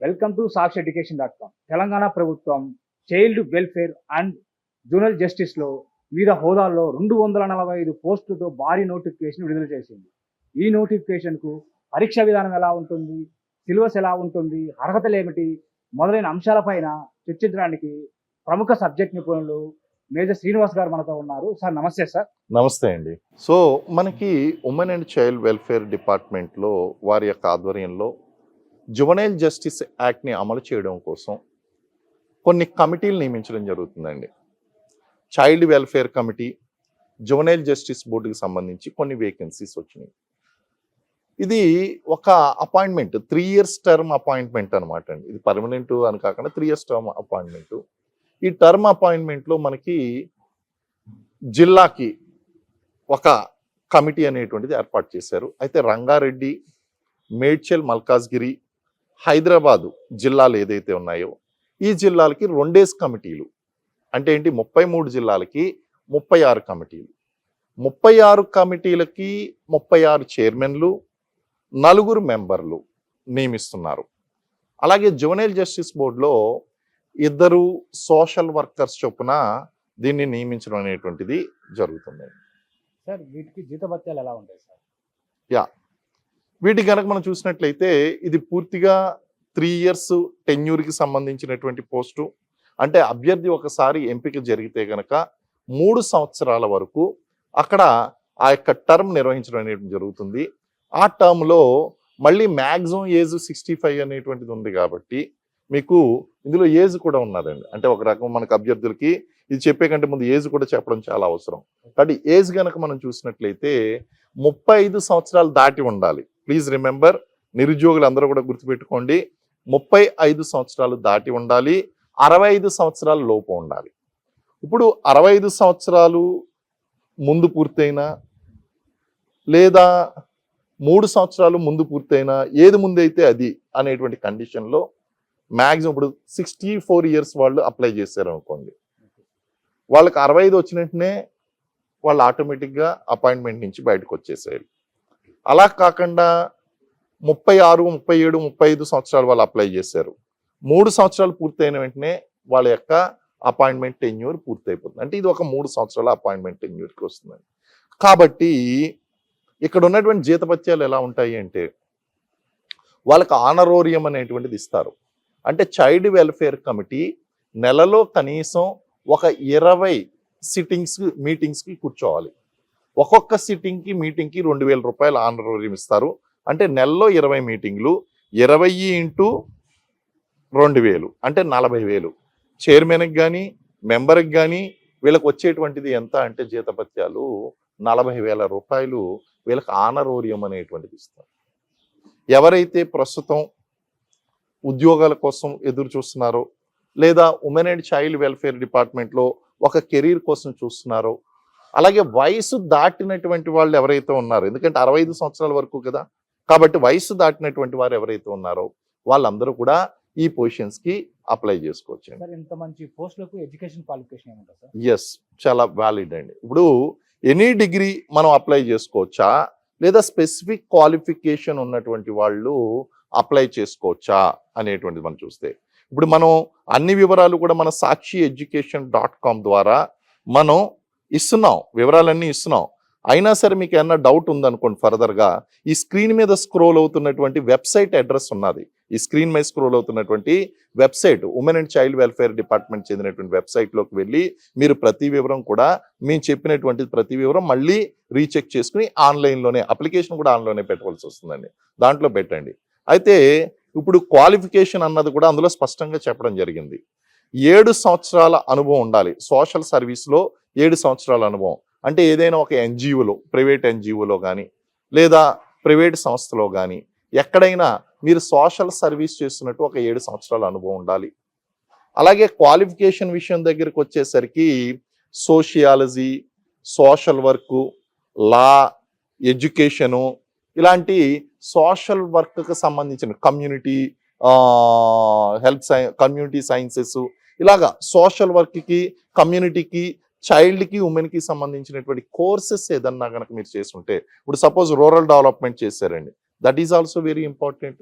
Welcome to సాక్షి తెలంగాణ ప్రభుత్వం child welfare and జూనల్ జస్టిస్లో వివిధ హోదాల్లో 245 పోస్టులతో భారీ నోటిఫికేషన్ విడుదల చేసింది. ఈ నోటిఫికేషన్కు పరీక్ష విధానం ఎలా ఉంటుంది, సిలబస్ ఎలా ఉంటుంది, అర్హతలు ఏమిటి మొదలైన అంశాలపైన చర్చించడానికి ప్రముఖ సబ్జెక్ట్ నిపుణులు మేజర్ శ్రీనివాస్ గారు మనతో ఉన్నారు. సార్ నమస్తే. సార్ నమస్తే అండి. సో మనకి ఉమెన్ అండ్ చైల్డ్ వెల్ఫేర్ డిపార్ట్మెంట్లో వారి యొక్క ఆధ్వర్యంలో జువెనైల్ జస్టిస్ యాక్ట్ని అమలు చేయడం కోసం కొన్ని కమిటీలు నియమించడం జరుగుతుందండి. Child welfare committee, juvenile justice బోర్డుకి సంబంధించి కొన్ని వేకెన్సీస్ వచ్చినాయి. ఇది ఒక అపాయింట్మెంట్, 3 years టర్మ్ అపాయింట్మెంట్ అనమాట అండి. ఇది పర్మనెంట్ అని కాకుండా 3 years టర్మ్ అపాయింట్మెంట్. ఈ టర్మ్ అపాయింట్మెంట్లో మనకి జిల్లాకి ఒక కమిటీ అనేటువంటిది ఏర్పాటు చేశారు. అయితే రంగారెడ్డి, మేడ్చల్, మల్కాజ్గిరి, హైదరాబాదు జిల్లాలు ఏదైతే ఉన్నాయో ఈ జిల్లాలకి 2 days కమిటీలు, అంటే ఏంటి 33 జిల్లాలకి 36 కమిటీలు. 36 కమిటీలకి 36 చైర్మన్లు, 4 మెంబర్లు నియమిస్తున్నారు. అలాగే జువెనైల్ జస్టిస్ బోర్డులో 2 సోషల్ వర్కర్స్ చొప్పున దీన్ని నియమించడం అనేటువంటిది జరుగుతుంది. సార్ వీటికి జీతభత్యాలు ఎలా ఉంటాయి సార్? వీటికి కనుక మనం చూసినట్లయితే ఇది పూర్తిగా 3 years టెన్యూర్కి సంబంధించినటువంటి పోస్టు. అంటే అభ్యర్థి ఒకసారి ఎంపిక జరిగితే కనుక 3 సంవత్సరాల వరకు అక్కడ ఆ యొక్క టర్మ్ నిర్వహించడం అనేది జరుగుతుంది. ఆ టర్మ్లో మళ్ళీ మ్యాక్సిమం ఏజ్ 65 అనేటువంటిది ఉంది కాబట్టి మీకు ఇందులో ఏజ్ కూడా ఉన్నదండి. అంటే ఒక రకం మనకు అభ్యర్థులకి ఇది చెప్పే కంటే ముందు ఏజ్ కూడా చెప్పడం చాలా అవసరం. కాబట్టి ఏజ్ కనుక మనం చూసినట్లయితే 35 సంవత్సరాలు దాటి ఉండాలి. ప్లీజ్ రిమెంబర్, నిరుద్యోగులు అందరూ కూడా గుర్తుపెట్టుకోండి, 35 సంవత్సరాలు దాటి ఉండాలి, 65 సంవత్సరాల లోపు ఉండాలి. ఇప్పుడు 65 సంవత్సరాలు ముందు పూర్తయినా లేదా 3 సంవత్సరాలు ముందు పూర్తయినా ఏది ముందైతే అది అనేటువంటి కండిషన్లో మ్యాక్సిమం ఇప్పుడు 64 years వాళ్ళు అప్లై చేశారు అనుకోండి, వాళ్ళకి 65 వచ్చిన వెంటనే వాళ్ళు ఆటోమేటిక్గా అపాయింట్మెంట్ నుంచి బయటకు వచ్చేసారు. అలా కాకుండా 36, 37, 35 సంవత్సరాలు వాళ్ళు అప్లై చేశారు, 3 సంవత్సరాలు పూర్తయిన వెంటనే వాళ్ళ యొక్క అపాయింట్మెంట్ టెన్యూర్ పూర్తయిపోతుంది. అంటే ఇది ఒక 3 సంవత్సరాల అపాయింట్మెంట్ టెన్యూర్కి వస్తుందండి. కాబట్టి ఇక్కడ ఉన్నటువంటి జీతభత్యాలు ఎలా ఉంటాయి అంటే వాళ్ళకి ఆనరోరియం అనేటువంటిది ఇస్తారు. అంటే చైల్డ్ వెల్ఫేర్ కమిటీ నెలలో కనీసం ఒక 20 మీటింగ్స్కి కూర్చోవాలి. ఒక్కొక్క సిట్టింగ్కి మీటింగ్కి 2000 రూపాయలు ఆనరోరియం ఇస్తారు. అంటే నెలలో 20 మీటింగ్లు, 20 into 2000 అంటే 40,000. చైర్మన్కి కానీ మెంబర్కి కానీ వీళ్ళకి వచ్చేటువంటిది ఎంత అంటే జీతభత్యాలు 40,000 రూపాయలు వీళ్ళకి ఆనరోరియం అనేటువంటిది ఇస్తారు. ఎవరైతే ప్రస్తుతం ఉద్యోగాల కోసం ఎదురు చూస్తున్నారో లేదా ఉమెన్ అండ్ చైల్డ్ వెల్ఫేర్ డిపార్ట్మెంట్లో ఒక కెరీర్ కోసం చూస్తున్నారో, అలాగే వయసు దాటినటువంటి వాళ్ళు ఎవరైతే ఉన్నారో, ఎందుకంటే 65 సంవత్సరాల వరకు కదా, కాబట్టి వయసు దాటినటువంటి వారు ఎవరైతే ఉన్నారో వాళ్ళందరూ కూడా ఈ పొజిషన్స్కి అప్లై చేసుకోవచ్చు. ఇంత మంచి పోస్టులకు ఎడ్యుకేషన్ క్వాలిఫికేషన్ ఏమంటారు సార్? ఎస్, చాలా వ్యాలిడ్ అండి. ఇప్పుడు ఎనీ డిగ్రీ మనం అప్లై చేసుకోవచ్చా లేదా స్పెసిఫిక్ క్వాలిఫికేషన్ ఉన్నటువంటి వాళ్ళు అప్లై చేసుకోవచ్చా అనేటువంటిది మనం చూస్తే, ఇప్పుడు మనం అన్ని వివరాలు కూడా మన sakshiyeducation.com ద్వారా మనం ఇస్తున్నాం, వివరాలన్నీ ఇస్తున్నాం. అయినా సరే మీకు ఏమన్నా డౌట్ ఉందనుకోండి ఫర్దర్గా ఈ స్క్రీన్ మీద స్క్రోల్ అవుతున్నటువంటి వెబ్సైట్ అడ్రస్ ఉన్నది. ఈ స్క్రీన్ మీద స్క్రోల్ అవుతున్నటువంటి website women and child welfare department చెందినటువంటి వెబ్సైట్లోకి వెళ్ళి మీరు ప్రతి వివరం కూడా మేము చెప్పినటువంటి ప్రతి వివరం మళ్ళీ రీచెక్ చేసుకుని ఆన్లైన్లోనే అప్లికేషన్ కూడా ఆన్లైన్లోనే పెట్టవలసి వస్తుందండి. దాంట్లో పెట్టండి. అయితే ఇప్పుడు క్వాలిఫికేషన్ అన్నది కూడా అందులో స్పష్టంగా చెప్పడం జరిగింది. 7 సంవత్సరాల అనుభవం ఉండాలి. సోషల్ సర్వీస్లో 7 సంవత్సరాల అనుభవం అంటే ఏదైనా ఒక ఎన్జిఓలో, ప్రైవేట్ ఎన్జిఓలో కానీ లేదా ప్రైవేట్ సంస్థలో కానీ ఎక్కడైనా మీరు సోషల్ సర్వీస్ చేస్తున్నట్టు ఒక 7 సంవత్సరాల అనుభవం ఉండాలి. అలాగే క్వాలిఫికేషన్ విషయం దగ్గరికి వచ్చేసరికి సోషియాలజీ, సోషల్ వర్కు, లా, ఎడ్యుకేషను ఇలాంటి సోషల్ వర్క్కి సంబంధించిన కమ్యూనిటీ కమ్యూనిటీ సైన్సెస్ ఇలాగా సోషల్ వర్క్కి, కమ్యూనిటీకి, చైల్డ్కి, ఉమెన్కి సంబంధించినటువంటి కోర్సెస్ ఏదన్నా కనుక మీరు చేస్తుంటే, ఇప్పుడు సపోజ్ రూరల్ డెవలప్మెంట్ చేశారండి, that is also very important.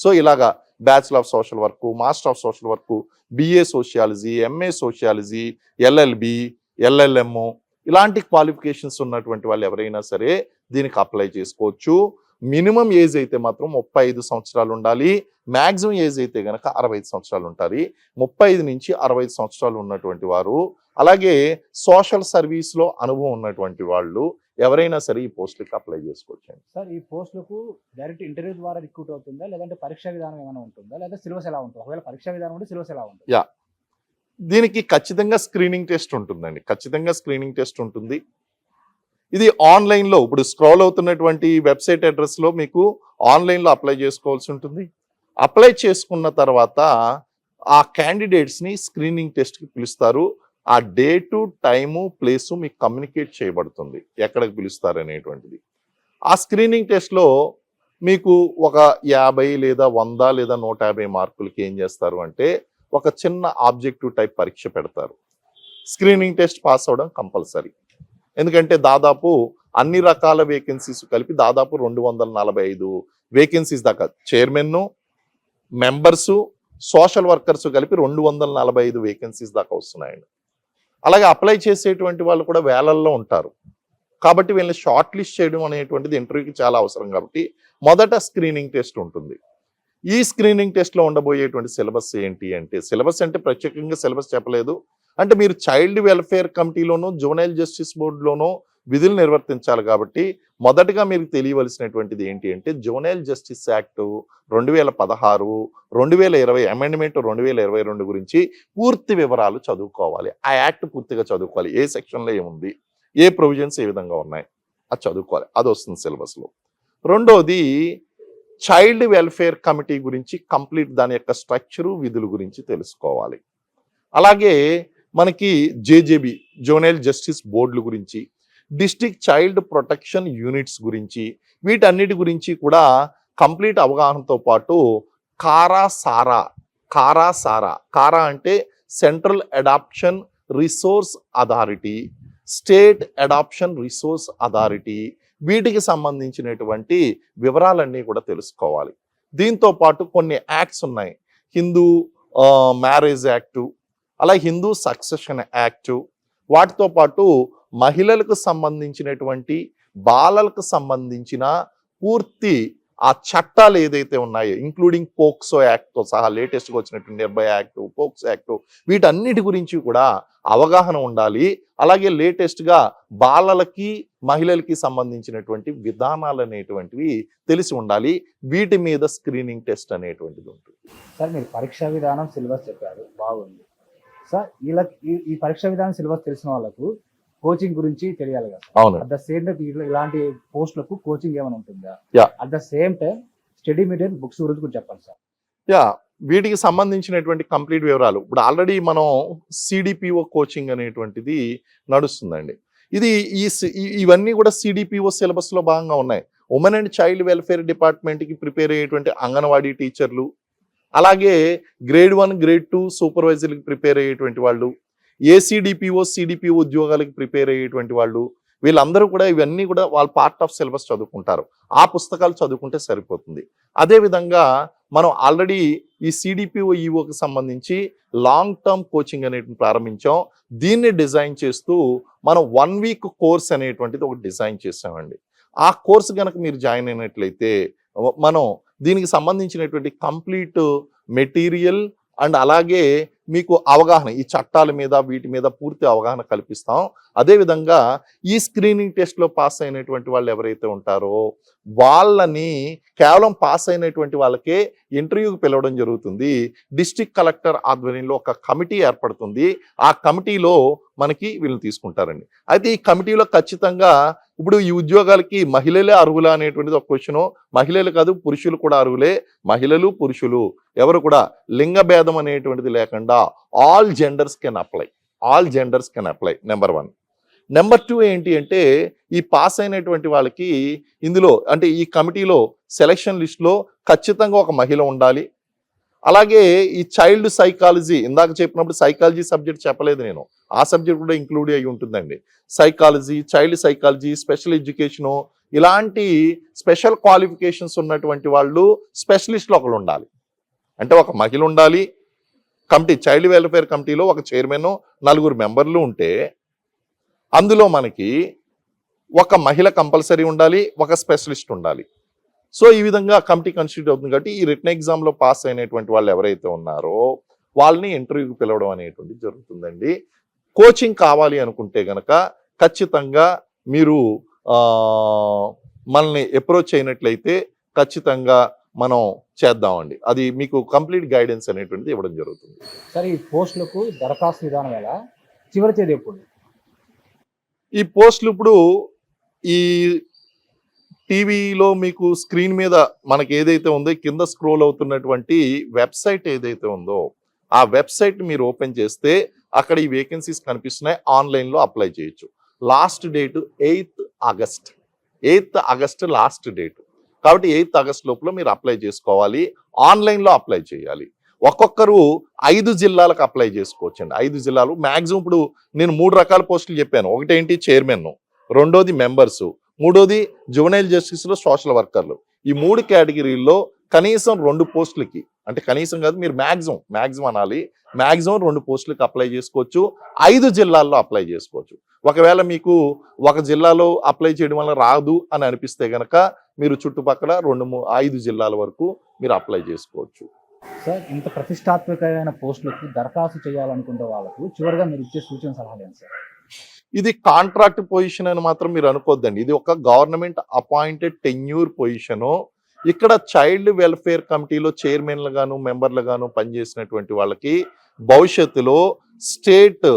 So ఇలాగా bachelor of social work, master of social work, BA sociology, MA sociology, LLB, LLM ఇలాంటి క్వాలిఫికేషన్స్ ఉన్నటువంటి వాళ్ళు ఎవరైనా సరే దీనికి అప్లై చేసుకోవచ్చు. మినిమం ఏజ్ అయితే మాత్రం 35 సంవత్సరాలు ఉండాలి. మ్యాక్సిమం ఏజ్ అయితే కనుక 65 సంవత్సరాలు ఉంటారు. 35 నుంచి 65 సంవత్సరాలు ఉన్నటువంటి వారు, అలాగే సోషల్ సర్వీస్లో అనుభవం ఉన్నటువంటి వాళ్ళు ఎవరైనా సరే ఈ పోస్టులకి అప్లై చేసుకోవచ్చు. సార్ ఈ పోస్టులకు డైరెక్ట్ ఇంటర్వ్యూ ద్వారా రిక్రూట్ అవుతుందా, లేదంటే పరీక్షా విధానం ఏమైనా ఉంటుందా, లేదా సిలబస్ ఎలా ఉంటుంది? ఒకవేళ పరీక్షా విధానం ఉంటే సిలబస్ ఎలా ఉంటుంది? యా, దీనికి ఖచ్చితంగా స్క్రీనింగ్ టెస్ట్ ఉంటుందండి. ఖచ్చితంగా స్క్రీనింగ్ టెస్ట్ ఉంటుంది. ఇది ఆన్లైన్లో ఇప్పుడు స్క్రోల్ అవుతున్నటువంటి వెబ్సైట్ అడ్రస్లో మీకు ఆన్లైన్లో అప్లై చేసుకోవాల్సి ఉంటుంది. అప్లై చేసుకున్న తర్వాత ఆ క్యాండిడేట్స్ని స్క్రీనింగ్ టెస్ట్కి పిలుస్తారు. ఆ డేటు, టైము, ప్లేసు మీకు కమ్యూనికేట్ చేయబడుతుంది ఎక్కడికి పిలుస్తారు అనేటువంటిది. ఆ స్క్రీనింగ్ టెస్ట్లో మీకు ఒక 50 లేదా 100 లేదా 150 మార్కులకి ఏం చేస్తారు అంటే ఒక చిన్న ఆబ్జెక్టివ్ టైప్ పరీక్ష పెడతారు. స్క్రీనింగ్ టెస్ట్ పాస్ అవ్వడం కంపల్సరీ. ఎందుకంటే దాదాపు అన్ని రకాల వేకెన్సీస్ కలిపి దాదాపు 245 వేకెన్సీస్ దాకా, చైర్మన్, మెంబర్సు, సోషల్ వర్కర్స్ కలిపి 245 వేకెన్సీస్ దాకా వస్తున్నాయండి. అలాగే అప్లై చేసేటువంటి వాళ్ళు కూడా వేలల్లో ఉంటారు. కాబట్టి వీళ్ళని షార్ట్ లిస్ట్ చేయడం అనేటువంటిది ఇంటర్వ్యూకి చాలా అవసరం. కాబట్టి మొదట స్క్రీనింగ్ టెస్ట్ ఉంటుంది. ఈ స్క్రీనింగ్ టెస్ట్లో ఉండబోయేటువంటి సిలబస్ ఏంటి అంటే, సిలబస్ అంటే ప్రత్యేకంగా సిలబస్ చెప్పలేదు. అంటే మీరు చైల్డ్ వెల్ఫేర్ కమిటీలోనూ జువెనైల్ జస్టిస్ బోర్డులోనూ విధులు నిర్వర్తించాలి. కాబట్టి మొదటగా మీకు తెలియవలసినటువంటిది ఏంటి అంటే జువెనైల్ జస్టిస్ యాక్ట్ 2016, 2020 అమెండ్మెంట్ 2022 గురించి పూర్తి వివరాలు చదువుకోవాలి. ఆ యాక్ట్ పూర్తిగా చదువుకోవాలి. ఏ సెక్షన్లో ఏముంది, ఏ ప్రొవిజన్స్ ఏ విధంగా ఉన్నాయి అది చదువుకోవాలి. అది వస్తుంది సిలబస్లో. రెండోది చైల్డ్ వెల్ఫేర్ కమిటీ గురించి కంప్లీట్ దాని యొక్క స్ట్రక్చరు, విధుల గురించి తెలుసుకోవాలి. అలాగే మనకి జేజేబీ జువెనైల్ జస్టిస్ బోర్డుల గురించి, డిస్ట్రిక్ట్ చైల్డ్ ప్రొటెక్షన్ యూనిట్స్ గురించి, వీటన్నిటి గురించి కూడా కంప్లీట్ అవగాహనతో పాటు కారా అంటే central adoption resource authority, state adoption resource authority, వీటికి సంబంధించినటువంటి వివరాలన్నీ కూడా తెలుసుకోవాలి. దీంతో పాటు కొన్ని యాక్ట్స్ ఉన్నాయి. హిందూ మ్యారేజ్ యాక్టు, అలా హిందూ సక్సెషన్ యాక్టు, వాటితో పాటు మహిళలకు సంబంధించినటువంటి, బాలలకు సంబంధించిన పూర్తి ఆ చట్టాలు ఏదైతే ఉన్నాయో ఇంక్లూడింగ్ పోక్సో యాక్ట్తో సహా లేటెస్ట్గా వచ్చినటువంటి నిర్భయ యాక్టు, పోక్సో యాక్టు, వీటన్నిటి గురించి కూడా అవగాహన ఉండాలి. అలాగే లేటెస్ట్గా బాలలకి, మహిళలకి సంబంధించినటువంటి విధానాలు అనేటువంటివి తెలిసి ఉండాలి. వీటి మీద స్క్రీనింగ్ టెస్ట్ అనేటువంటిది ఉంటుంది. సార్ మీరు పరీక్షా విధానం సిలబస్ చెప్పారు, బాగుంది సార్. ఈ పరీక్షా విధానం సిలబస్ తెలిసిన వాళ్ళకు కోచింగ్ గురించి తెలియాలి కదా. అవును. అట్ ద సేమ్ టైం ఇలాంటి పోస్టులకు కోచింగ్ ఏమైనా ఉంటుందా? Yeah. At the same time study material books గురించి కూడా చెప్పండి సార్. యా, వీటికి సంబంధించినటువంటి కంప్లీట్ వివరాలు ఇప్పుడు ఆల్రెడీ మనం సిడిపిఓ కోచింగ్ అనేటువంటిది నడుస్తుందండి. ఇది ఇవన్నీ కూడా సిడిపిఓ సిలబస్లో భాగంగా ఉన్నాయి. ఉమెన్ అండ్ చైల్డ్ వెల్ఫేర్ డిపార్ట్మెంట్కి ప్రిపేర్ అయ్యేటువంటి అంగన్వాడీ టీచర్లు, అలాగే గ్రేడ్ 1, గ్రేడ్ 2 సూపర్వైజర్కి ప్రిపేర్ అయ్యేటువంటి వాళ్ళు, ఏసీడిపిఓ, సిడిపిఓ ఉద్యోగాలకు ప్రిపేర్ అయ్యేటువంటి వాళ్ళు, వీళ్ళందరూ కూడా ఇవన్నీ కూడా వాళ్ళ పార్ట్ ఆఫ్ సిలబస్ చదువుకుంటారు. ఆ పుస్తకాలు చదువుకుంటే సరిపోతుంది. అదేవిధంగా మనం ఆల్రెడీ ఈ సిడిపిఓ ఈఓకి సంబంధించి లాంగ్ టర్మ్ కోచింగ్ అనేటివి ప్రారంభించాం. దీన్ని డిజైన్ చేస్తూ మనం 1 వీక్ కోర్స్ అనేటువంటిది ఒకటి డిజైన్ చేసామండి. ఆ కోర్సు కనుక మీరు జాయిన్ అయినట్లయితే మనం దీనికి సంబంధించినటువంటి కంప్లీట్ మెటీరియల్ అండ్ అలాగే మీకు అవగాహన ఈ చట్టాల మీద వీటి మీద పూర్తి అవగాహన కల్పిస్తాం. అదేవిధంగా ఈ స్క్రీనింగ్ టెస్ట్లో పాస్ అయినటువంటి వాళ్ళు ఎవరైతే ఉంటారో వాళ్ళని కేవలం పాస్ అయినటువంటి వాళ్ళకే ఇంటర్వ్యూకి పిలవడం జరుగుతుంది. డిస్ట్రిక్ట్ కలెక్టర్ ఆధ్వర్యంలో ఒక కమిటీ ఏర్పడుతుంది. ఆ కమిటీలో మనకి వీళ్ళని తీసుకుంటారండి. అయితే ఈ కమిటీలో ఖచ్చితంగా ఇప్పుడు ఈ ఉద్యోగాలకి మహిళలే అర్హులా అనేటువంటిది ఒక క్వశ్చను. మహిళలు కాదు, పురుషులు కూడా అర్హులే. మహిళలు, పురుషులు ఎవరు కూడా లింగ భేదం అనేటువంటిది లేకుండా all genders can apply. Number 1. Number 2 ఏంటి అంటే ఈ పాస్ అయినటువంటి వాళ్ళకి ఇందులో అంటే ఈ కమిటీలో సెలక్షన్ లిస్ట్లో ఖచ్చితంగా ఒక మహిళ ఉండాలి. అలాగే ఈ చైల్డ్ సైకాలజీ, ఇందాక చెప్పినప్పుడు సైకాలజీ సబ్జెక్ట్ చెప్పలేదు నేను, ఆ సబ్జెక్ట్ కూడా ఇంక్లూడ్ అయి ఉంటుందండి. Psychology, child psychology, special education, ఇలాంటి స్పెషల్ క్వాలిఫికేషన్స్ ఉన్నటువంటి వాళ్ళు స్పెషలిస్టులు ఒకరు ఉండాలి. అంటే ఒక మహిళ ఉండాలి, కమిటీ చైల్డ్ వెల్ఫేర్ కమిటీలో ఒక చైర్మన్ 4 మెంబర్లు ఉంటే అందులో మనకి ఒక మహిళ కంపల్సరీ ఉండాలి, ఒక స్పెషలిస్ట్ ఉండాలి. సో ఈ విధంగా కమిటీ కన్స్టిట్యూట్ అవుతుంది. కాబట్టి ఈ రిటన్ ఎగ్జామ్లో పాస్ అయినటువంటి వాళ్ళు ఎవరైతే ఉన్నారో వాళ్ళని ఇంటర్వ్యూకి పిలవడం అనేటువంటిది జరుగుతుందండి. కోచింగ్ కావాలి అనుకుంటే గనక ఖచ్చితంగా మీరు మనల్ని అప్రోచ్ అయినట్లయితే ఖచ్చితంగా మనం చేద్దామండి. అది మీకు కంప్లీట్ గైడెన్స్ అనేటువంటిది ఇవ్వడం జరుగుతుంది. సార్ ఈ పోస్టులకు దరఖాస్తు విధానం ఎలా, చివరి తేదీ ఎప్పుడు? ఈ పోస్టులు ఇప్పుడు ఈ టీవీలో మీకు స్క్రీన్ మీద మనకి ఏదైతే ఉందో కింద స్క్రోల్ అవుతున్నటువంటి వెబ్సైట్ ఏదైతే ఉందో ఆ వెబ్సైట్ మీరు ఓపెన్ చేస్తే అక్కడ ఈ వేకెన్సీస్ కనిపిస్తున్నాయి. ఆన్లైన్లో అప్లై చేయొచ్చు. Last date 8th August. 8th August last date. కాబట్టి 8th ఆగస్ట్ లోపల మీరు అప్లై చేసుకోవాలి. ఆన్లైన్లో అప్లై చేయాలి. ఒక్కొక్కరు 5 జిల్లాలకు అప్లై చేసుకోవచ్చండి. 5 జిల్లాలు మ్యాక్సిమం. ఇప్పుడు నేను 3 రకాల పోస్టులు చెప్పాను. ఒకటేంటి చైర్మన్, రెండోది మెంబర్స్, మూడోది జువెనైల్ జస్టిస్లో సోషల్ వర్కర్లు. ఈ 3 కేటగిరీల్లో కనీసం 2 పోస్టులకి, అంటే కనీసం కాదు మీరు మ్యాక్సిమం అనాలి, మ్యాక్సిమం 2 పోస్టులకి అప్లై చేసుకోవచ్చు. 5 జిల్లాల్లో అప్లై చేసుకోవచ్చు. ఒకవేళ మీకు ఒక జిల్లాలో అప్లై చేయడం వల్ల రాదు అని అనిపిస్తే గనక మీరు చుట్టుపక్కల 5 జిల్లాల వరకు మీరు అప్లై చేసుకోవచ్చు. సార్ ఇంత ప్రతిష్టాత్మకమైన పోస్టులకి దరఖాస్తు చేయాలనుకునే వాళ్ళకు చివరిగా మీరు ఇచ్చే సూచన సలహాలు ఏంటి సార్? ఇది కాంట్రాక్ట్ పొజిషన్ అని మాత్రం మీరు అనుకోద్దండి. ఇది ఒక గవర్నమెంట్ అపాయింటెడ్ టెన్యూర్ పొజిషను. ఇక్కడ చైల్డ్ వెల్ఫేర్ కమిటీలో చైర్మన్లు గాను మెంబర్లు గాను పనిచేసినటువంటి వాళ్ళకి భవిష్యత్తులో state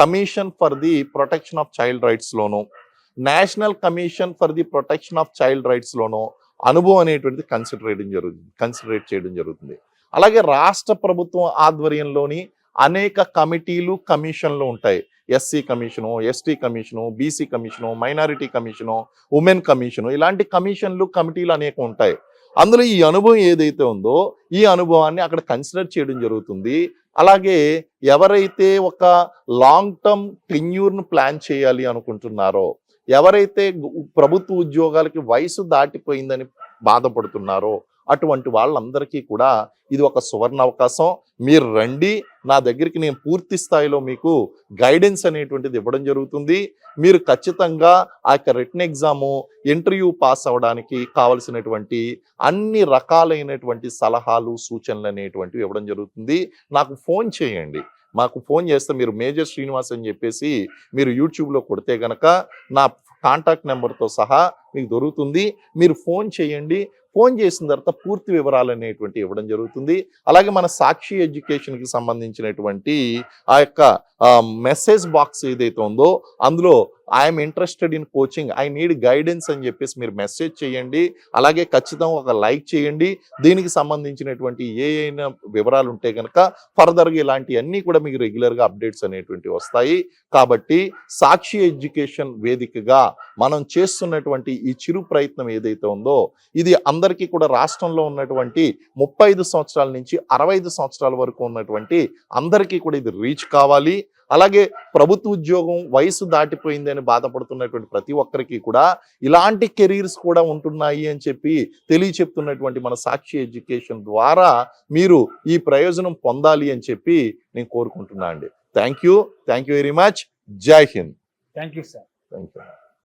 commission for the protection of child rights లోను, national commission for the protection of child rights లోను అనుభవం అనేటువంటిది కన్సిడరేట్ చేయడం జరుగుతుంది. అలాగే రాష్ట్ర ప్రభుత్వం ఆధ్వర్యంలోని అనేక కమిటీలు కమిషన్లు ఉంటాయి. SC commission, ST commission, BC commission, minority commission, women commission, ఇలాంటి కమిషన్లు కమిటీలు అనేక ఉంటాయి. అందులో ఈ అనుభవం ఏదైతే ఉందో ఈ అనుభవాన్ని అక్కడ కన్సిడర్ చేయడం జరుగుతుంది. అలాగే ఎవరైతే ఒక లాంగ్ టర్మ్ టెన్యూర్ను ప్లాన్ చేయాలి అనుకుంటున్నారో, ఎవరైతే ప్రభుత్వ ఉద్యోగాలకి వయసు దాటిపోయిందని బాధపడుతున్నారో అటువంటి వాళ్ళందరికీ కూడా ఇది ఒక సువర్ణ అవకాశం. మీరు రండి, నా దగ్గరికి నేను పూర్తి స్థాయిలో మీకు గైడెన్స్ అనేటువంటిది ఇవ్వడం జరుగుతుంది. మీరు ఖచ్చితంగా ఆ యొక్క రిటన్ ఎగ్జాము ఇంటర్వ్యూ పాస్ అవ్వడానికి కావలసినటువంటి అన్ని రకాలైనటువంటి సలహాలు సూచనలు అనేటువంటివి ఇవ్వడం జరుగుతుంది. నాకు ఫోన్ చేయండి. మాకు ఫోన్ చేస్తే మీరు మేజర్ శ్రీనివాస్ అని చెప్పేసి మీరు యూట్యూబ్లో కొడితే గనక నా కాంటాక్ట్ నెంబర్తో సహా మీకు దొరుకుతుంది. మీరు ఫోన్ చేయండి. ఫోన్ చేసిన తర్వాత పూర్తి వివరాలు అనేటువంటి ఇవ్వడం జరుగుతుంది. అలాగే మన సాక్షి ఎడ్యుకేషన్కి సంబంధించినటువంటి ఆ యొక్క మెసేజ్ బాక్స్ ఏదైతే ఉందో అందులో I'm interested in coaching, I need guidance అని చెప్పేసి మీరు మెసేజ్ చేయండి. అలాగే ఖచ్చితంగా ఒక లైక్ చేయండి. దీనికి సంబంధించినటువంటి అయినా వివరాలు ఉంటే కనుక ఫర్దర్గా ఇలాంటివన్నీ కూడా మీకు రెగ్యులర్గా అప్డేట్స్ అనేటువంటివి వస్తాయి. కాబట్టి సాక్షి ఎడ్యుకేషన్ వేదికగా మనం చేస్తున్నటువంటి ఈ చిరు ప్రయత్నం ఏదైతే ఉందో ఇది అందరికీ కూడా రాష్ట్రంలో ఉన్నటువంటి 35 సంవత్సరాల నుంచి 65 సంవత్సరాల వరకు ఉన్నటువంటి అందరికీ కూడా ఇది రీచ్ కావాలి. అలాగే ప్రభుత్వ ఉద్యోగం వయసు దాటిపోయింది అని బాధపడుతున్నటువంటి ప్రతి ఒక్కరికి కూడా ఇలాంటి కెరీర్స్ కూడా ఉంటున్నాయి అని చెప్పి తెలియచెప్తున్నటువంటి మన సాక్షి ఎడ్యుకేషన్ ద్వారా మీరు ఈ ప్రయోజనం పొందాలి అని చెప్పి నేను కోరుకుంటున్నా అండి. Thank you very much. Jai Hind. Thank you sir. Thank you.